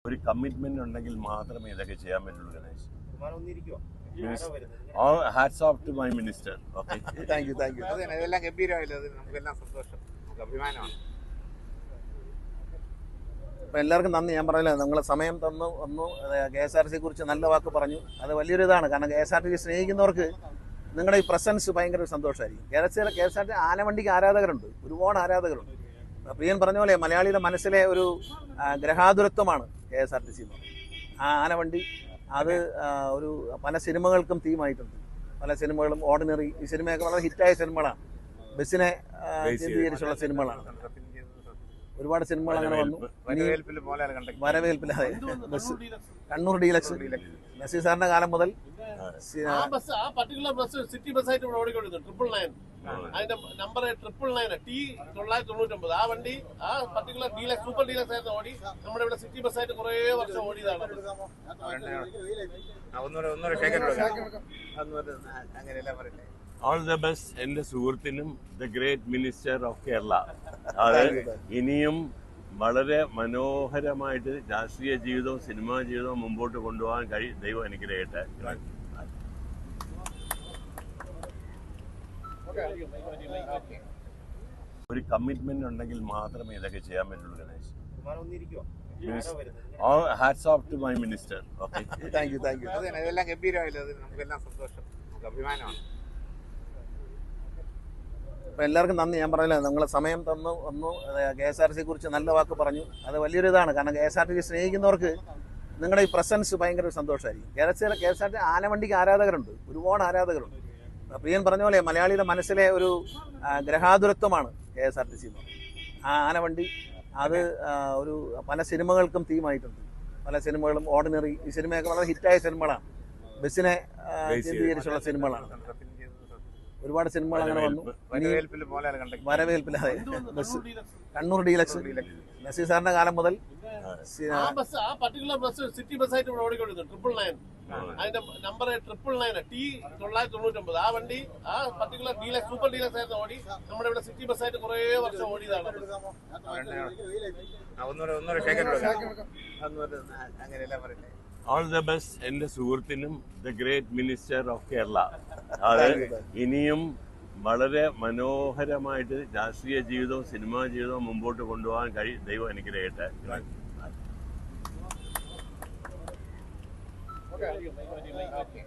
ഒരു കമ്മിറ്റ്മെന്റ് ഉണ്ടെങ്കിൽ മാത്രമേ ഇതൊക്കെ ചെയ്യാൻ പറ്റുള്ളൂ Ganesh. Hats of two my minister. Okay, thank you. ഇതെല്ലാം ഗംഭീരമായില്ല, അത് നമുക്കെല്ലാം സന്തോഷം, നമുക്ക് അഭിമാനമാണ്. അപ്പം എല്ലാവർക്കും നന്ദി. ഞാൻ പറഞ്ഞില്ല, നിങ്ങൾ സമയം വന്നു KSRTC കുറിച്ച് നല്ല വാക്ക് പറഞ്ഞു. അത് വലിയൊരു ഇതാണ്. കാരണം KSRTC സ്നേഹിക്കുന്നവർക്ക് നിങ്ങളുടെ ഈ പ്രസൻസ് ഭയങ്കര ഒരു സന്തോഷമായിരിക്കും. KSRTC ആനവണ്ടിക്ക് ആരാധകരുണ്ട്, ഒരുപാട് ആരാധകരുണ്ട്. പ്രിയൻ പറഞ്ഞ പോലെ മലയാളിയുടെ മനസ്സിലെ ഒരു ഗ്രഹാതുരത്വമാണ് KSRTC എന്ന് പറയുന്നത്. ആ ആനവണ്ടി അത് ഒരു പല സിനിമകൾക്കും തീമായിട്ടുണ്ട്. പല സിനിമകളും ഓർഡിനറി, ഈ സിനിമയൊക്കെ വളരെ ഹിറ്റായ സിനിമകളാണ്, ബസ്സിനെ കേന്ദ്രീകരിച്ചുള്ള സിനിമകളാണ്. ഒരുപാട് സിനിമകൾ അങ്ങനെ വന്നു. വരവേൽപ്പിൽ, അതെ, ബസ് കണ്ണൂർ ഡീലക്സ് നസീർ സാറിന്റെ കാലം മുതൽ സിറ്റി ബസ്സായിട്ട് ഇവിടെ ഓടിക്കൊണ്ടിരുന്നു. 999 അതിന്റെ നമ്പർ 999 T999. ആ വണ്ടി ആ പർട്ടിക്കുലർ ഡീലക്സ്, സൂപ്പർ ഡീലക്സ് ആയിരുന്നു ഓടി. നമ്മുടെ ഇവിടെ സിറ്റി ബസ്സായിട്ട് കുറെ വർഷം ഓടിയതാണ്. ഓൾ ദ ബെസ്റ്റ് എന്റെ സുഹൃത്തിനും, the great minister of Kerala. അതായത് ഇനിയും വളരെ മനോഹരമായിട്ട് രാഷ്ട്രീയ ജീവിതവും സിനിമാ ജീവിതവും മുമ്പോട്ട് കൊണ്ടുപോകാൻ ദൈവം അനുഗ്രഹിക്കട്ടെ. ഒരു കമ്മിറ്റ്മെന്റ് ഉണ്ടെങ്കിൽ മാത്രമേ ഇതൊക്കെ ചെയ്യാൻ പറ്റുള്ളൂ Ganesh. Hats of two my minister. Okay, thank you. ഇതെല്ലാം ഗംഭീരമായില്ല, അത് നമുക്കെല്ലാം സന്തോഷം, നമുക്ക് അഭിമാനമാണ്. അപ്പം എല്ലാവർക്കും നന്ദി. ഞാൻ പറഞ്ഞില്ല, നിങ്ങൾ സമയം വന്നു KSRTC കുറിച്ച് നല്ല വാക്ക് പറഞ്ഞു. അത് വലിയൊരു ഇതാണ്. കാരണം KSRTC സ്നേഹിക്കുന്നവർക്ക് നിങ്ങളുടെ ഈ പ്രസൻസ് ഭയങ്കര ഒരു സന്തോഷമായിരിക്കും. KSRTC ആനവണ്ടിക്ക് ആരാധകരുണ്ട്, ഒരുപാട് ആരാധകരുണ്ട്. പ്രിയൻ പറഞ്ഞ പോലെ മലയാളിയുടെ മനസ്സിലെ ഒരു ഗ്രഹാതുരത്വമാണ് KSRTC എന്ന് പറയുന്നത്. ആ ആനവണ്ടി അത് ഒരു പല സിനിമകൾക്കും തീമായിട്ടുണ്ട്. പല സിനിമകളും ഓർഡിനറി, ഈ സിനിമയൊക്കെ വളരെ ഹിറ്റായ സിനിമകളാണ്, ബസ്സിനെ കേന്ദ്രീകരിച്ചുള്ള സിനിമകളാണ്. ഒരുപാട് സിനിമകൾ അങ്ങനെ വന്നു. വരവേൽപ്പിൽ, അതെ, ബസ് കണ്ണൂർ ഡീലക്സ് നസീർ സാറിന്റെ കാലം മുതൽ ആ പർട്ടിക്കുലർ ബസ് സിറ്റി ബസ്സായിട്ട് ഇവിടെ ഓടിക്കൊണ്ടിരുന്നു. 999 അതിന്റെ നമ്പർ 999 T999. ആ വണ്ടി ആ പർട്ടിക്കുലർ ഡീലക്സ്, സൂപ്പർ ഡീലക്സ് ആയിരുന്നു ഓടി. നമ്മുടെ ഇവിടെ സിറ്റി ബസ്സായിട്ട് കുറെ വർഷം ഓടിയതാണ്. ഓൾ ദ ബെസ്റ്റ് എന്റെ സുഹൃത്തിനും, the great minister of Kerala. അതായത് ഇനിയും വളരെ മനോഹരമായിട്ട് രാഷ്ട്രീയ ജീവിതവും സിനിമാ ജീവിതവും മുമ്പോട്ട് കൊണ്ടുപോകാൻ ദൈവം അനുഗ്രഹിക്കട്ടെ. Okay.